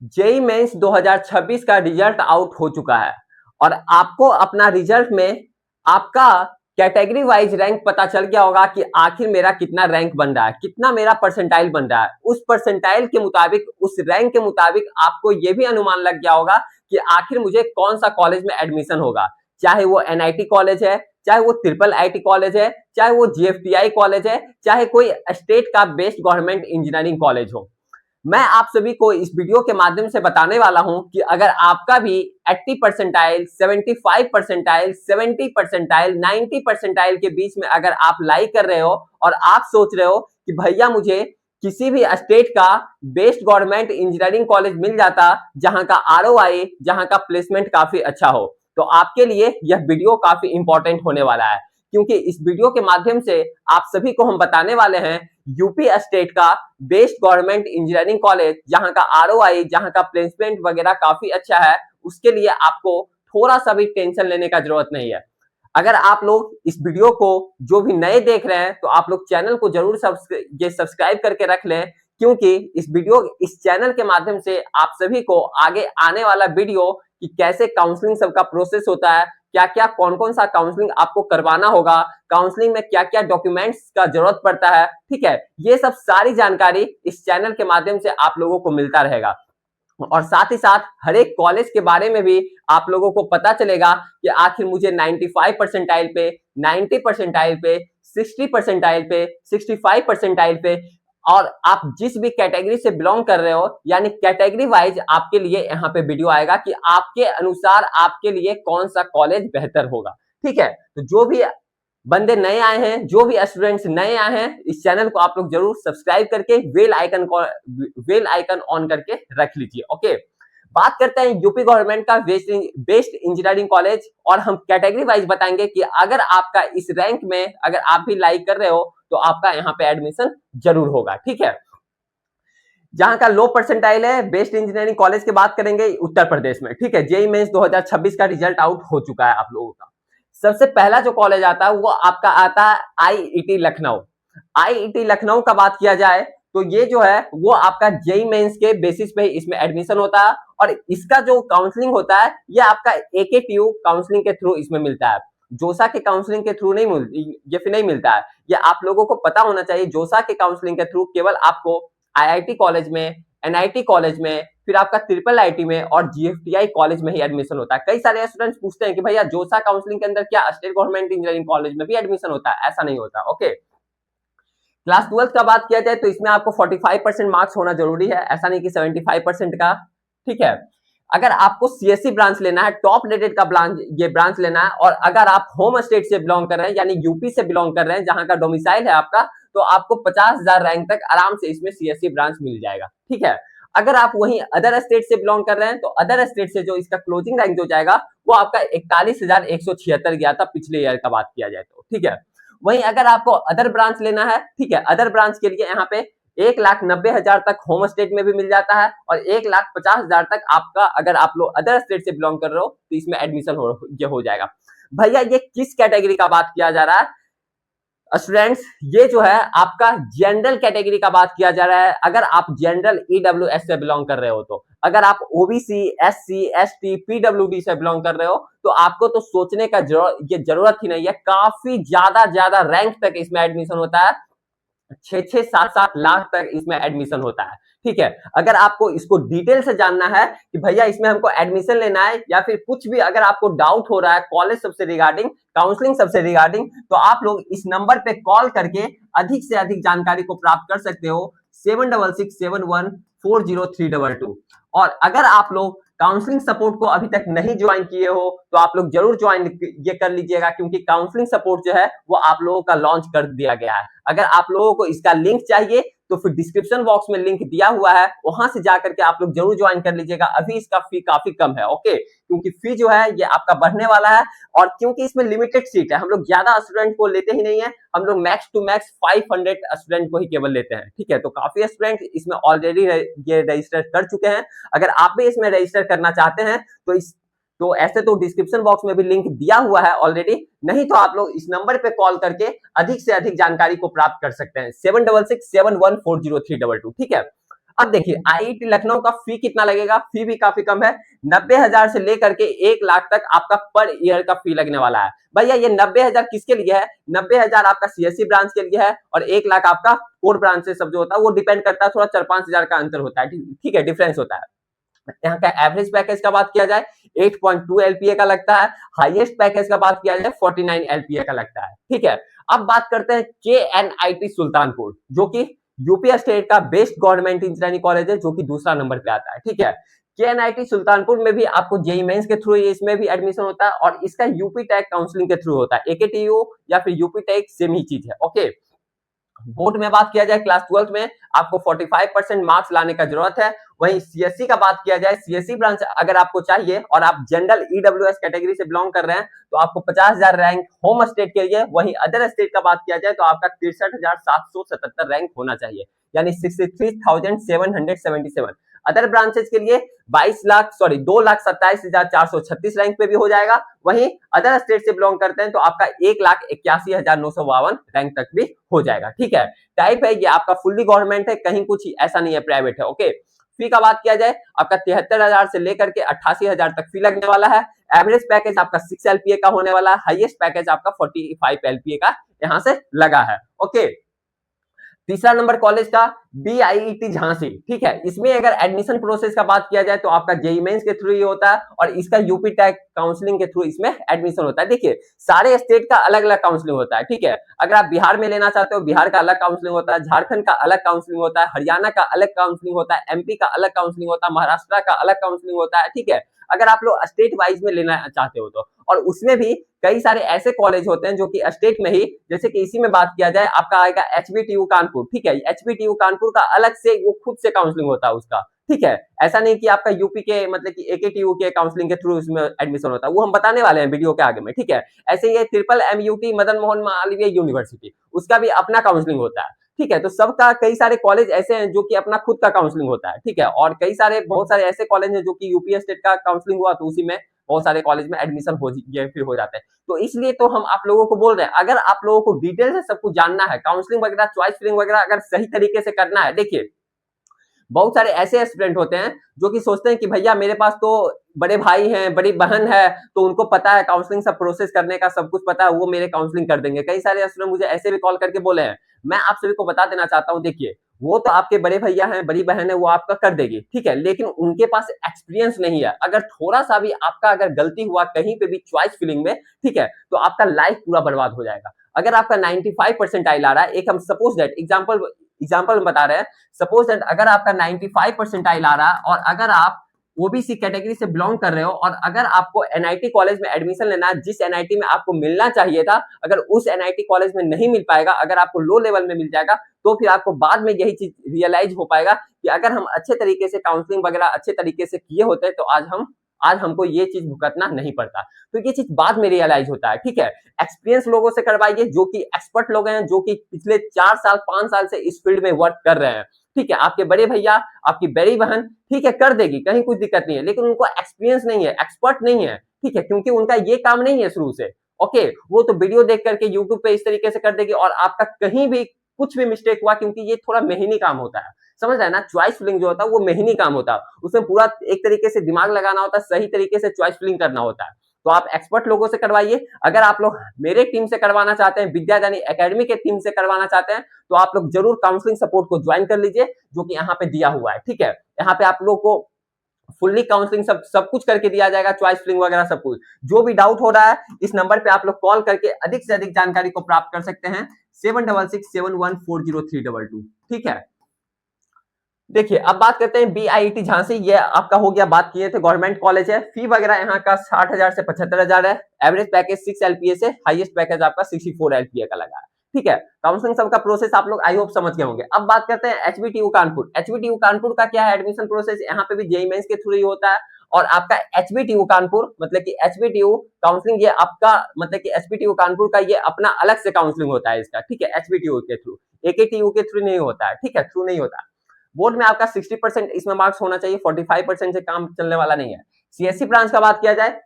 JEE mains 2026 का result out हो चुका है और आपको अपना रिजल्ट में आपका कैटेगरी वाइज रैंक पता चल गया होगा कि आखिर मेरा कितना रैंक बन रहा है, कितना मेरा परसेंटाइल बन रहा है। उस परसेंटाइल के मुताबिक, उस रैंक के मुताबिक आपको यह भी अनुमान लग गया होगा कि आखिर मुझे कौन सा कॉलेज में एडमिशन होगा, चाहे वो एनआईटी कॉलेज है, चाहे वो ट्रिपल आईटी कॉलेज है, चाहे वो जीएफटीआई कॉलेज है, चाहे कोई स्टेट का बेस्ट गवर्नमेंट इंजीनियरिंग कॉलेज हो। मैं आप सभी को इस वीडियो के माध्यम से बताने वाला हूं कि अगर आपका भी 80 परसेंटाइल, 75 परसेंटाइल, 70 परसेंटाइल, 90 परसेंटाइल के बीच में अगर आप लाइक कर रहे हो और आप सोच रहे हो कि भैया मुझे किसी भी स्टेट का बेस्ट गवर्नमेंट इंजीनियरिंग कॉलेज मिल जाता जहां का आरओआई, जहां का प्लेसमेंट काफी अच्छा हो, तो आपके लिए यह वीडियो काफी इंपॉर्टेंट होने वाला है। क्योंकि इस वीडियो के माध्यम से आप सभी को हम बताने वाले हैं यूपी स्टेट का बेस्ट गवर्नमेंट इंजीनियरिंग कॉलेज जहां का आरओआई, जहां का प्लेसमेंट वगैरह काफी अच्छा है। उसके लिए आपको थोड़ा सा भी टेंशन लेने का जरूरत नहीं है। अगर आप लोग इस वीडियो को जो भी नए देख रहे हैं तो आप लोग चैनल को जरूर सब्सक्राइब करके रख लें, क्योंकि इस चैनल के माध्यम से आप सभी को आगे आने वाला वीडियो कि कैसे काउंसलिंग सबका प्रोसेस होता है, क्या क्या कौन कौन सा काउंसलिंग आपको करवाना होगा, काउंसलिंग में क्या क्या डॉक्यूमेंट्स का जरूरत पड़ता है, ठीक है, ये सब सारी जानकारी इस चैनल के माध्यम से आप लोगों को मिलता रहेगा। और साथ ही साथ हर एक कॉलेज के बारे में भी आप लोगों को पता चलेगा कि आखिर मुझे 95 परसेंटाइल पे, 90 परसेंटाइल पे, 60 परसेंटाइल पे, 65 परसेंटाइल पे, और आप जिस भी कैटेगरी से बिलोंग कर रहे हो, यानी कैटेगरी वाइज आपके लिए यहाँ पे वीडियो आएगा कि आपके अनुसार आपके लिए कौन सा कॉलेज बेहतर होगा। ठीक है, तो जो भी बंदे नए आए हैं, जो भी स्टूडेंट्स नए आए हैं, इस चैनल को आप लोग जरूर सब्सक्राइब करके बेल आइकन ऑन करके रख लीजिए। ओके, बात करते हैं यूपी गवर्नमेंट का बेस्ट इंजीनियरिंग कॉलेज, और हम कैटेगरी वाइज बताएंगे कि अगर आपका इस रैंक में अगर आप भी लाइक कर रहे हो तो आपका यहाँ पे एडमिशन जरूर होगा। ठीक है, जहां का लो परसेंटाइल है बेस्ट इंजीनियरिंग कॉलेज की बात करेंगे उत्तर प्रदेश में। ठीक है, जेई मेंस 2026 का रिजल्ट आउट हो चुका है आप लोगों का। सबसे पहला जो कॉलेज आता है वो आपका आता है आईआईटी लखनऊ। आईआईटी लखनऊ का बात किया जाए तो ये जो है वो आपका जेई मेंस के बेसिस पे इसमें एडमिशन होता है, और इसका जो काउंसलिंग होता है ये आपका एकेटीयू काउंसलिंग के थ्रू इसमें मिलता है। जोसा के काउंसलिंग के थ्रू नहीं मिलता है। ये आप लोगों को पता होना चाहिए। जोसा के काउंसलिंग के थ्रू केवल आपको आईआईटी कॉलेज में, एनआईटी कॉलेज में, फिर आपका ट्रिपल आईटी में और जीएफटीआई कॉलेज में ही एडमिशन होता है। कई सारे स्टूडेंट्स पूछते हैं कि भैया जोसा काउंसलिंग के अंदर क्या स्टेट गवर्नमेंट इंजीनियरिंग कॉलेज में भी एडमिशन होता है? ऐसा नहीं होता। ओके, क्लास 12 का बात किया जाए तो इसमें आपको 45% मार्क्स होना जरूरी है, ऐसा नहीं कि 75% का। ठीक है, अगर आपको सीएससी ब्रांच लेना है, टॉप रेटेड का ब्रांच लेना है, और अगर आप होम स्टेट से बिलोंग कर रहे हैं यानी यूपी से बिलोंग कर रहे हैं जहां का डोमिसाइल है आपका, तो आपको 50,000 रैंक तक आराम से इसमें सीएससी ब्रांच मिल जाएगा। ठीक है, अगर आप वहीं अदर स्टेट से बिलोंग कर रहे हैं तो अदर स्टेट से जो इसका क्लोजिंग रैंक जो जाएगा वो आपका 41,176 गया था पिछले ईयर का बात किया जाए तो। ठीक है, वहीं अगर आपको अदर ब्रांच लेना है, ठीक है, अदर ब्रांच के लिए यहाँ पे 1,90,000 तक होम स्टेट में भी मिल जाता है, और 1,50,000 तक आपका अगर आप लोग अदर स्टेट से बिलोंग कर रहे हो तो इसमें एडमिशन हो जाएगा। भैया ये किस कैटेगरी का बात किया जा रहा है स्टूडेंट्स? ये जो है आपका जनरल कैटेगरी का बात किया जा रहा है। अगर आप जनरल ईडब्ल्यूएस से बिलोंग कर रहे हो तो, अगर आप ओबीसी, एससी, एसटी, पीडब्ल्यूडी से बिलोंग कर रहे हो तो आपको तो सोचने का जरूरत ही नहीं है। काफी ज्यादा रैंक तक इसमें एडमिशन होता है, 6-6, 7-7 लाख तक इसमें एडमिशन होता है। ठीक है, अगर आपको इसको डिटेल से जानना है कि भैया इसमें हमको एडमिशन लेना है, या फिर कुछ भी अगर आपको डाउट हो रहा है कॉलेज सबसे रिगार्डिंग, काउंसलिंग सबसे रिगार्डिंग, तो आप लोग इस नंबर पे कॉल करके अधिक से अधिक जानकारी को प्राप्त कर सकते हो, 7667140322। और अगर आप लोग काउंसलिंग सपोर्ट को अभी तक नहीं ज्वाइन किए हो तो आप लोग जरूर ज्वाइन ये कर लीजिएगा, क्योंकि काउंसलिंग सपोर्ट जो है वो आप लोगों का लॉन्च कर दिया गया है। अगर आप लोगों को इसका लिंक चाहिए तो फिर डिस्क्रिप्शन बॉक्स में लिंक दिया हुआ है, वहां से जाकर के आप लोग जरूर ज्वाइन कर लीजिएगा। अभी इसका फी काफी कम है। ओके, क्योंकि फी जो है ये आपका बढ़ने वाला है, और क्योंकि इसमें लिमिटेड सीट है, हम लोग ज्यादा स्टूडेंट को लेते ही नहीं है, हम लोग मैक्स टू मैक्स 500 स्टूडेंट को ही केवल लेते हैं। ठीक है, तो काफी स्टूडेंट इसमें ऑलरेडी ये रजिस्टर कर चुके हैं। अगर आप भी इसमें रजिस्टर करना चाहते हैं तो ऐसे तो डिस्क्रिप्शन बॉक्स में भी लिंक दिया हुआ है ऑलरेडी, नहीं तो आप लोग इस नंबर पे कॉल करके अधिक से अधिक जानकारी को प्राप्त कर सकते हैं, 7667140322। ठीक है, अब देखिए आईआईटी लखनऊ का फी कितना लगेगा, फी भी काफी कम है, 90,000 से लेकर के 1 लाख तक आपका पर ईयर का फी लगने वाला है। भैया ये 90,000 किसके लिए है, 90,000 आपका सीएससी ब्रांच के लिए है और 1 लाख आपका कोर ब्रांच से सब जो होता है वो डिपेंड करता है, थोड़ा 4-5 हजार का अंतर होता है, ठीक है, डिफरेंस होता है। यहाँ का एवरेज पैकेज का बात किया जाए 8.2 एलपीए का लगता है, हाईएस्ट पैकेज का बात किया जाए 49 एलपीए का लगता है, ठीक है। अब बात करते हैं केएनआईटी सुल्तानपुर, जो कि यूपी स्टेट का बेस्ट गवर्नमेंट इंजीनियरिंग कॉलेज है, जो कि दूसरा नंबर पे आता है, ठीक है। केएनआईटी सुल्तानपुर में भी आपको जेईई मेंस के थ्रू इसमें भी एडमिशन होता है और इसका यूपी टेक काउंसलिंग के थ्रू होता है, एकेटीयू या फिर यूपी टेक सेम ही चीज है, ओके। बोर्ड में बात किया जाए क्लास 12 में आपको 45% मार्क्स लाने का जरूरत है। वहीं सीएससी का बात किया जाए, सीएससी ब्रांच अगर आपको चाहिए और आप जनरल ईडब्ल्यूएस कैटेगरी से बिलोंग कर रहे हैं तो आपको 50,000 रैंक होम स्टेट के लिए। वहीं अदर स्टेट का बात किया जाए तो आपका 63,777 रैंक होना चाहिए, यानी 63,777। अदर ब्रांचेस के लिए 2,27,436 रैंक पे भी हो जाएगा। वहीं अदर स्टेट से बिलोंग करते हैं तो आपका 1,81,952 रैंक तक भी हो जाएगा, ठीक है। टाइप है ये आपका फुल्ली गवर्नमेंट है, कहीं कुछ ऐसा नहीं है प्राइवेट है, ओके। फी का बात किया जाए आपका 73,000 से लेकर के 88,000 तक फी लगने वाला है। एवरेज पैकेज आपका 6 एलपीए का होने वाला है, हाईएस्ट पैकेज आपका 45 एलपीए का यहां से लगा है, ओके। तीसरा नंबर कॉलेज का बीआईईटी झांसी, ठीक है। इसमें अगर एडमिशन प्रोसेस का बात किया जाए तो आपका जेईई मेंस के थ्रू ही होता है और इसका यूपी टेक काउंसलिंग के थ्रू इसमें एडमिशन होता है। देखिए सारे स्टेट का अलग अलग काउंसलिंग होता है, ठीक है। अगर आप बिहार में लेना चाहते हो बिहार का अलग काउंसलिंग होता है, झारखंड का अलग काउंसलिंग होता है, हरियाणा का अलग काउंसलिंग होता है, एमपी का अलग काउंसलिंग होता है, महाराष्ट्र का अलग काउंसलिंग होता है, ठीक है। अगर आप लोग स्टेट वाइज में लेना चाहते हो तो, और उसमें भी कई सारे ऐसे कॉलेज होते हैं जो कि स्टेट में ही, जैसे कि इसी में बात किया जाए आपका आएगा एचबीटीयू कानपुर, ठीक है। एचबीटीयू कानपुर का अलग से वो खुद से काउंसलिंग होता है उसका, ठीक है। ऐसा नहीं कि आपका यूपी के मतलब कि एकेटीयू के काउंसलिंग के थ्रू उसमें एडमिशन होता है, वो हम बताने वाले हैं वीडियो के आगे में, ठीक है। ऐसे ही ट्रिपल एमयूटी मदन मोहन मालवीय यूनिवर्सिटी, उसका भी अपना काउंसलिंग होता है, ठीक है। तो सबका कई सारे कॉलेज ऐसे हैं जो कि अपना खुद का काउंसलिंग होता है, ठीक है। और कई सारे बहुत सारे ऐसे कॉलेज हैं जो कि यूपी स्टेट का काउंसलिंग हुआ तो उसी में बहुत सारे कॉलेज में एडमिशन हो फिर हो जाते हैं। तो इसलिए तो हम आप लोगों को बोल रहे हैं, अगर आप लोगों को डिटेल से सब कुछ जानना है, काउंसलिंग वगैरह चॉइस फिलिंग वगैरह अगर सही तरीके से करना है, देखिए बहुत सारे ऐसे स्टूडेंट होते हैं जो कि सोचते हैं कि भैया मेरे पास तो बड़े भाई हैं, बड़ी बहन है, तो उनको पता है काउंसलिंग सब प्रोसेस करने का, सब कुछ पता है, वो मेरे काउंसलिंग कर देंगे। कई सारे स्टूडेंट मुझे ऐसे भी कॉल करके बोले हैं। मैं आप सभी को बता देना चाहता हूँ, देखिए वो तो आपके बड़े भैया हैं, बड़ी बहन है, वो आपका कर देगी, ठीक है, लेकिन उनके पास एक्सपीरियंस नहीं है। अगर थोड़ा सा भी आपका अगर गलती हुआ कहीं पे भी चॉइस फिलिंग में, ठीक है, तो आपका लाइफ पूरा बर्बाद हो जाएगा। अगर आपका 95 परसेंटाइल आ रहा है, एक हम सपोज दैट एग्जाम्पल बता रहे हैं, सपोज दैट अगर आपका 95 परसेंटाइल आ रहा है और अगर आप ओबीसी कैटेगरी से बिलोंग कर रहे हो और अगर आपको एनआईटी कॉलेज में एडमिशन लेना है, जिस एनआईटी में आपको मिलना चाहिए था, अगर उस एनआईटी कॉलेज में नहीं मिल पाएगा, अगर आपको लो लेवल में मिल जाएगा, तो फिर आपको बाद में यही चीज रियलाइज हो पाएगा कि अगर हम अच्छे तरीके से काउंसलिंग वगैरह अच्छे तरीके से किए होते तो आज हमको ये चीज भुगतना नहीं पड़ता। तो ये चीज बाद में रियलाइज होता है, ठीक है। एक्सपीरियंस लोगों से करवाइए जो कि एक्सपर्ट लोग हैं, जो कि पिछले 4 साल 5 साल से इस फील्ड में वर्क कर रहे हैं, ठीक है। आपके बड़े भैया, आपकी बड़ी बहन, ठीक है, कर देगी, कहीं कुछ दिक्कत नहीं है, लेकिन उनको एक्सपीरियंस नहीं है, एक्सपर्ट नहीं है, ठीक है, क्योंकि उनका ये काम नहीं है शुरू से, ओके। वो तो वीडियो देख करके यूट्यूब पे इस तरीके से कर देगी और आपका कहीं भी कुछ भी मिस्टेक हुआ, क्योंकि ये थोड़ा मेहनती काम होता है, समझ रहे हैं ना। चॉइस फिलिंग जो होता है वो मेहनती काम होता है, उसमें पूरा एक तरीके से दिमाग लगाना होता है, सही तरीके से चॉइस फिलिंग करना होता है। तो आप एक्सपर्ट लोगों से करवाइए। अगर आप लोग मेरे टीम से करवाना चाहते हैं, विद्यादानी एकेडमी के टीम से करवाना चाहते हैं, तो आप लोग जरूर काउंसलिंग सपोर्ट को ज्वाइन कर लीजिए, जो कि यहाँ पे दिया हुआ है, ठीक है। यहाँ पे आप लोग को फुल्ली काउंसलिंग सब कुछ करके दिया जाएगा, चॉइस फिलिंग वगैरह सब कुछ। जो भी डाउट हो रहा है इस नंबर पे आप लोग कॉल करके अधिक से अधिक जानकारी को प्राप्त कर सकते हैं, 7667140322, ठीक है। देखिए अब बात करते हैं बीआईटी झांसी, ये आपका हो गया, बात किए थे गवर्नमेंट कॉलेज है। फी वगैरह यहाँ का 60,000 से 75,000 है। एवरेज पैकेज 6 एलपीए से हाईएस्ट पैकेज आपका 64 एलपीए का लगा है, ठीक है। काउंसलिंग सबका प्रोसेस आप लोग आई होप समझ गए होंगे। अब बात करते हैं एचबीटीयू कानपुर। एचबीटीयू कानपुर का क्या है एडमिशन प्रोसेस, यहाँ पे भी जेईई मेंस के थ्रू ही होता है और आपका एचबीटीयू कानपुर मतलब कि एचबीटीयू काउंसलिंग ये आपका मतलब कि एचबीटीयू कानपुर का ये अपना अलग से काउंसलिंग होता है इसका, ठीक है, एचबीटीयू के थ्रू, एकेटीयू के थ्रू नहीं होता है, ठीक है, थ्रू नहीं होता। बोर्ड में आपका 60% इसमें मार्क्स होना चाहिए, 45% से काम चलने वाला नहीं है। सीएससी ब्रांच का बात किया जाए,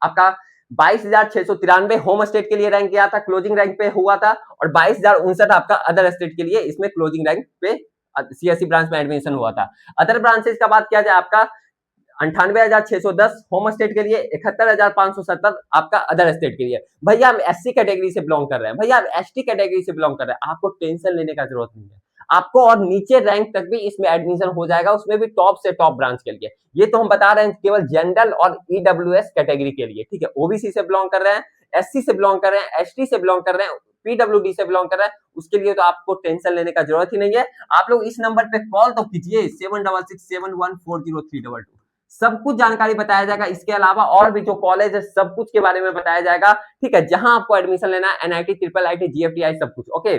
आपका 22,693 होम स्टेट के लिए रैंक किया था, क्लोजिंग रैंक पे हुआ था, और 22,059 आपका अदर स्टेट के लिए इसमें क्लोजिंग रैंक पे सीएससी ब्रांच में एडमिशन हुआ था। अदर ब्रांचेस का बात किया जाए आपका 98,610 होम स्टेट के लिए, 71,570 आपका अदर स्टेट के लिए। भैया हम एससी कैटेगरी से बिलोंग कर रहे हैं, भैया हम एसटी कैटेगरी से बिलोंग कर रहे हैं, आपको टेंशन लेने का जरूरत नहीं है। आपको और नीचे रैंक तक भी इसमें एडमिशन हो जाएगा, उसमें भी टॉप से टॉप ब्रांच के लिए। ये तो हम बता रहे हैं केवल जनरल और ईडब्ल्यूएस कैटेगरी के लिए, ठीक है। ओबीसी से बिलोंग कर रहे हैं, एससी से बिलोंग कर रहे हैं, एसटी से बिलोंग कर रहे हैं, पीडब्ल्यूडी से बिलोंग कर रहे हैं, उसके लिए तो आपको टेंशन लेने का जरूरत ही नहीं है। आप लोग इस नंबर पे कॉल तो कीजिए 7667140322, सब कुछ जानकारी बताया जाएगा। इसके अलावा और भी जो कॉलेज है सब कुछ के बारे में बताया जाएगा, ठीक है, जहां आपको एडमिशन लेना है, एनआईटी, ट्रिपल आईटी, जीएफटीआई, सब कुछ। ओके,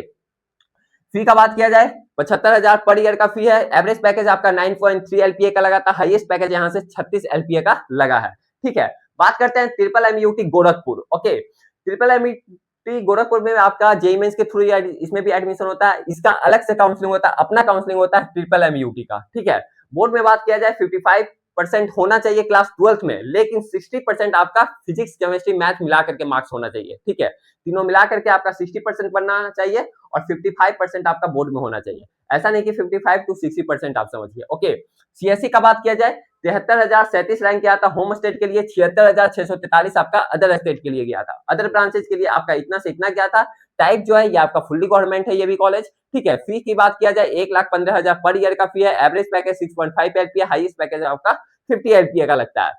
फी का बात किया जाए 75,000 पर ईयर का फी है। एवरेज पैकेज आपका 9.3 एलपीए का लगा था, हाईएस्ट पैकेज यहां से 36 एलपीए का लगा है, ठीक है। बात करते हैं triple MUT Gorakhpur. Okay, triple MUT Gorakhpur में आपका जेईई मेंस के थ्रू इसमें भी एडमिशन होता है, इसका अलग से काउंसलिंग होता है, अपना काउंसलिंग होता है ट्रिपल एमयूटी का, ठीक है। बोर्ड में बात किया जाए 55% होना चाहिए क्लास 12th में, लेकिन 60% आपका फिजिक्स, केमिस्ट्री, मैथ मिला करके मार्क्स होना चाहिए, ठीक है। तीनों मिला करके आपका 60% बनना चाहिए और 55% आपका बोर्ड में होना चाहिए। ऐसा नहीं कि 55 to 60% आप समझिए। ओके, सीएससी का बात किया जाए 73,037 रैंक गया था होम स्टेट के लिए, 76,643 आपका अदर स्टेट के लिए गया था। अदर ब्रांचेस के लिए आपका इतना से इतना गया था। टाइप जो है ये आपका फुल्ली गवर्नमेंट है, ये भी कॉलेज, ठीक है। फी की बात किया जाए 1,15,000 पर ईयर का फी है। Average package 6.5 LPA, highest package आपका 50 एलपीए का लगता है।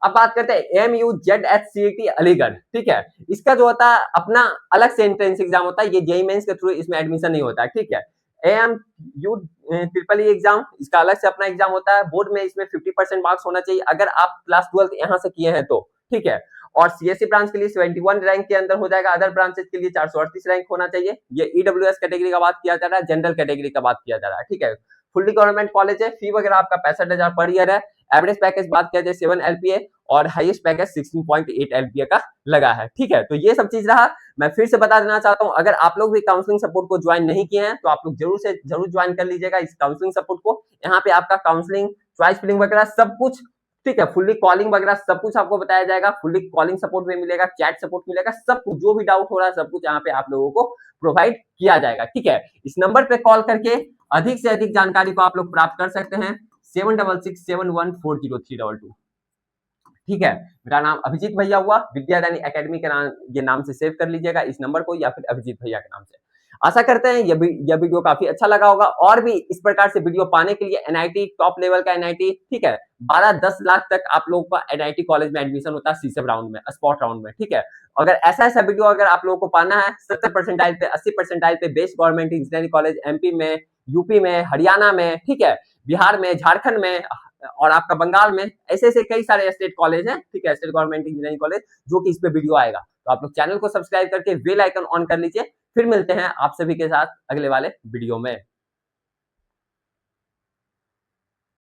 अब बात करते हैं AMUZHCET अलीगढ़, ठीक है। इसका जो होता है अपना अलग से एंट्रेंस एग्जाम होता है, ये जेईई मेंस के थ्रू इसमें एडमिशन नहीं होता है, ठीक है। AMU ट्रिपल ई एग्जाम, इसका अलग से अपना एग्जाम होता है। बोर्ड में इसमें 50% मार्क्स होना चाहिए अगर आप क्लास 12 यहां से किए हैं तो, ठीक है। और सीएससी ब्रांच के लिए 71 रैंक के अंदर हो जाएगा। अदर ब्रांचेस के लिए 438 रैंक होना चाहिए। ये ईडब्ल्यूएस कैटेगरी का बात किया जा रहा है, जनरल कैटेगरी का बात किया जा रहा है, ठीक है। फुल्ली गवर्नमेंट कॉलेज है। फी वगैरह आपका 65,000 पर ईयर है। एवरेज पैकेज बात किया जाए 7 एलपीए और हाईएस्ट पैकेज 16.8 एलपीए का लगा है, ठीक है। तो ये सब चीज रहा। मैं फिर से बता देना चाहता हूं, अगर आप लोग भी काउंसलिंग सपोर्ट को ज्वाइन नहीं किए हैं तो आप लोग जरूर से जरूर ज्वाइन कर लीजिएगा इस काउंसलिंग सपोर्ट को। यहाँ पे आपका काउंसलिंग, चॉइस फिलिंग वगैरह सब कुछ, ठीक है, फुल्ली कॉलिंग वगैरह सब कुछ आपको बताया जाएगा। फुल्ली कॉलिंग सपोर्ट भी मिलेगा, चैट सपोर्ट मिलेगा, सब कुछ जो भी डाउट हो रहा है सब कुछ यहाँ पे आप लोगों को प्रोवाइड किया जाएगा, ठीक है। इस नंबर पे कॉल करके अधिक से अधिक जानकारी को आप लोग प्राप्त कर सकते हैं 7667140322, ठीक है। मेरा नाम अभिजीत भैया हुआ, विद्यादानी एकेडमी के नाम, ये नाम से सेव कर लीजिएगा इस नंबर को, या फिर अभिजीत भैया के नाम से। आशा करते हैं यह वीडियो काफी अच्छा लगा होगा। और भी इस प्रकार से वीडियो पाने के लिए एनआईटी, टॉप लेवल का एनआईटी, ठीक है, 12-10 लाख तक आप लोगों का एनआईटी कॉलेज में एडमिशन होता है सीसब राउंड में, स्पॉट राउंड में, ठीक है। अगर ऐसा वीडियो अगर आप लोगों को पाना है 70 परसेंटाइल पे, 80 परसेंटाइल पे best government engineering college MP में, यूपी में, हरियाणा में, ठीक है, बिहार में, झारखंड में और आपका बंगाल में, ऐसे ऐसे कई सारे स्टेट कॉलेज हैं, ठीक है, स्टेट गवर्नमेंट इंजीनियरिंग कॉलेज, जो कि इस पे वीडियो आएगा। तो आप लोग चैनल को सब्सक्राइब करके बेल आइकन ऑन कर लीजिए। फिर मिलते हैं आप सभी के साथ अगले वाले वीडियो में।